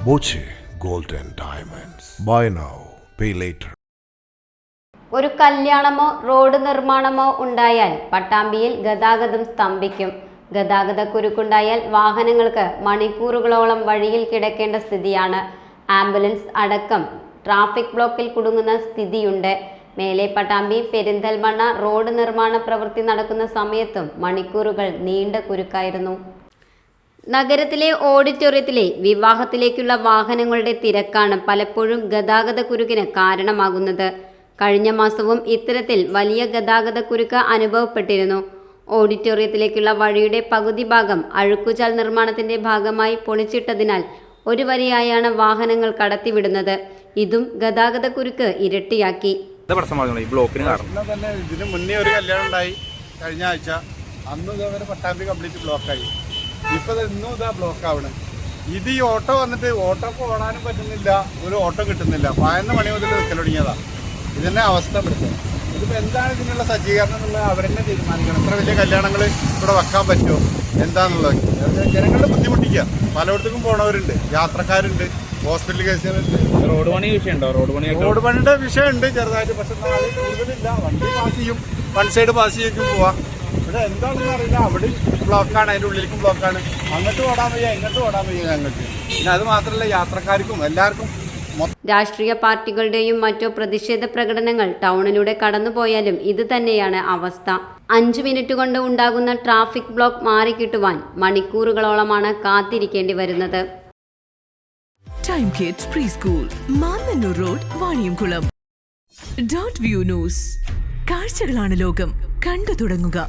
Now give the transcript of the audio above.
Boche gold and diamonds. Buy now, pay later. ഒരു കല്യാണമോ road നിർമ്മാണമോ ഉണ്ടായാൽ പട്ടാമ്പിയിൽ ഗതാഗതം സ്തംഭിക്കും. ഗതാഗതക്കുരുക്കുണ്ടായാൽ വാഹനങ്ങൾക്ക് മണിക്കൂറുകളോളം വഴിയിൽ കിടക്കേണ്ട സ്ഥിതിയാണ്. ആംബുലൻസ് അടക്കം ട്രാഫിക് ബ്ലോക്കിൽ കുടുങ്ങുന്ന സ്ഥിതിയുണ്ട്. മേലെ പട്ടാമ്പി പെരിന്തൽമണ്ണ റോഡ് നിർമ്മാണ പ്രവൃത്തി നടക്കുന്ന സമയത്തും മണിക്കൂറുകൾ നീണ്ട കുരുക്കായിരുന്നു. നഗരത്തിലെ ഓഡിറ്റോറിയത്തിലെ വിവാഹത്തിലേക്കുള്ള വാഹനങ്ങളുടെ തിരക്കാണ് പലപ്പോഴും ഗതാഗതക്കുരുക്കിന് കാരണമാകുന്നത്. കഴിഞ്ഞ മാസവും ഇത്തരത്തിൽ വലിയ ഗതാഗതക്കുരുക്ക് അനുഭവപ്പെട്ടിരുന്നു. ഓഡിറ്റോറിയത്തിലേക്കുള്ള വഴിയുടെ പകുതി ഭാഗം അഴുക്കുചാൽ നിർമ്മാണത്തിന്റെ ഭാഗമായി പൊളിച്ചിട്ടതിനാൽ ഒരു വരിയായാണ് വാഹനങ്ങൾ കടത്തിവിടുന്നത്. ഇതും ഗതാഗതക്കുരുക്ക് ഇരട്ടിയാക്കി. ഇതിന് മുന്നേ ഒരു കല്യാണം ഉണ്ടായി കഴിഞ്ഞ ആഴ്ച. അന്ന് ഇതേവരെ പട്ടാമ്പി കംപ്ലീറ്റ് ബ്ലോക്കായി. ഇപ്പൊ ഇന്നും ഇതാ ബ്ലോക്ക് ആവണ്. ഇത് ഈ ഓട്ടോ വന്നിട്ട് ഓട്ടോക്ക് ഓടാനും പറ്റുന്നില്ല, ഒരു ഓട്ടോ കിട്ടുന്നില്ല. 11 മണി മുതൽ നിൽക്കൽ തുടങ്ങിയതാ. ഇതിന്റെ അവസ്ഥ പെടുത്തുന്നത്. ഇതിപ്പോ എന്താണ് ഇതിനുള്ള സജ്ജീകരണം എന്നുള്ളത് അവരെന്നെ തീരുമാനിക്കണം. ഇത്ര വലിയ കല്യാണങ്ങൾ ഇവിടെ വെക്കാൻ പറ്റുമോ എന്താന്നുള്ളത് ജനങ്ങളുടെ ബുദ്ധിമുട്ടിക്കുക. പലയിടത്തേക്കും പോണവരുണ്ട്, യാത്രക്കാരുണ്ട്, ഹോസ്പിറ്റൽ കേസുകളുണ്ട്. റോഡ് പണി വിഷയമുണ്ടോ? റോഡ് പണിയുടെ വിഷയമുണ്ട് ചെറുതായിട്ട്. പക്ഷെ അത് കൂടുതലില്ല. വണ്ടി പാസ് ചെയ്യും, വൺ സൈഡ് പാസ് ചെയ്യും പോവാം. ഇവിടെ എന്താണെന്ന് അറിയില്ല. അവിടെ ബ്ലോക്കാണ്, അതിൻ്റെ ഉള്ളിലേക്കും ബ്ലോക്കാണ്. അങ്ങോട്ട് ഓടാൻ വയ്യ, ഇങ്ങോട്ട് ഓടാൻ വയ്യ ഞങ്ങൾക്ക്. പിന്നെ അത് മാത്രമല്ല, യാത്രക്കാർക്കും എല്ലാവർക്കും. രാഷ്ട്രീയ പാർട്ടികളുടെയും മറ്റു പ്രതിഷേധ പ്രകടനങ്ങൾ ടൗണിലൂടെ കടന്നുപോയാലും ഇത് തന്നെയാണ് അവസ്ഥ. 5 മിനിറ്റ് കൊണ്ട് ഉണ്ടാകുന്ന ട്രാഫിക് ബ്ലോക്ക് മാറിക്കിട്ടുവാൻ മണിക്കൂറുകളോളമാണ് കാത്തിരിക്കേണ്ടി വരുന്നത്. Time kids pre school, Mannannur road, Vaniyamkulam. Dot view news. കാഴ്ചകളാണ് ലോകം, കണ്ടു തുടങ്ങുക.